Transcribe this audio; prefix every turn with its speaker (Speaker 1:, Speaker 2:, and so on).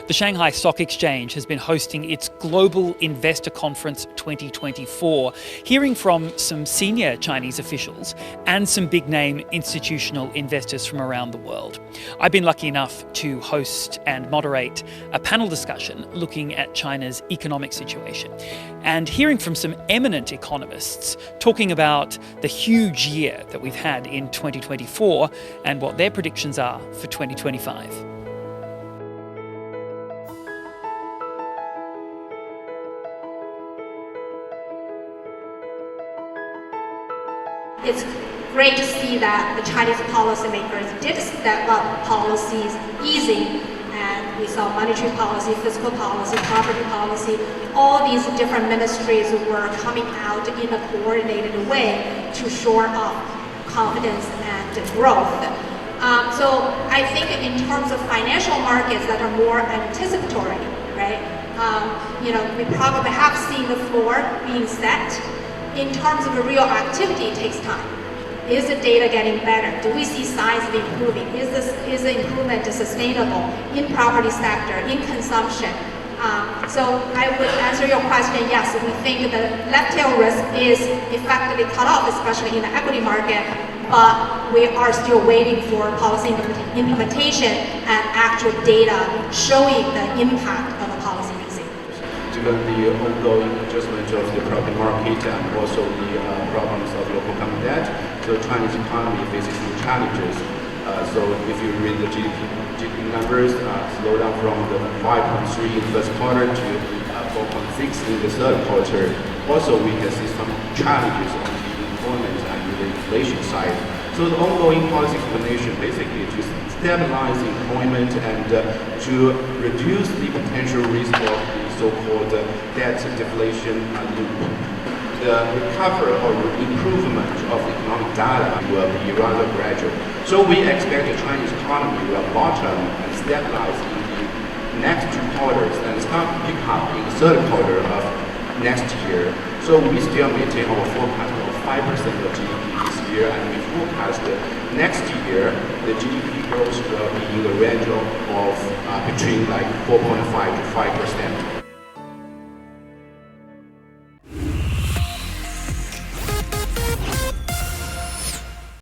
Speaker 1: The Shanghai Stock Exchange has been hosting its Global Investor Conference 2024, hearing from some senior Chinese officials and some big-name institutional investors from around the world. I've been lucky enough to host and moderate a panel discussion looking at China's economic situation and hearing from some eminent economists talking about the huge year that we've had in 2024 and what their predictions are for 2025.
Speaker 2: It's great to see that the Chinese policymakers did step up policies easing, and we saw monetary policy, fiscal policy, property policy, all these different ministries were coming out in a coordinated way to shore up confidence and growth. So I think in terms of financial markets that are more anticipatory, right? We probably have seen the floor being set. In terms of the real activity, it takes time. Is the data getting better? Do we see signs of improving? Is the improvement sustainable in property sector, in consumption? So I would answer your question, yes, we think the left tail risk is effectively cut off, especially in the equity market, but we are still waiting for policy implementation and actual data showing the impact of the policy easing.
Speaker 3: Given the ongoing adjustment of the property market and also the problems of local government debt, the Chinese economy faces new challenges. So if you read the GDP numbers, slow down from the 5.3 in the first quarter to 4.6 in the third quarter. Also, we can see some challenges on the employment and the inflation side. So the ongoing policy combination basically to stabilize employment and to reduce the potential risk of the so-called debt deflation loop. The recovery or improvement of economic data will be rather gradual. So we expect the Chinese economy will bottom and stabilize in the next 2 quarters and start to pick up in the third quarter of next year. So we still maintain our forecast of 5% of GDP this year, and we forecast next year the GDP growth will be in the range of between 4.5 to 5%.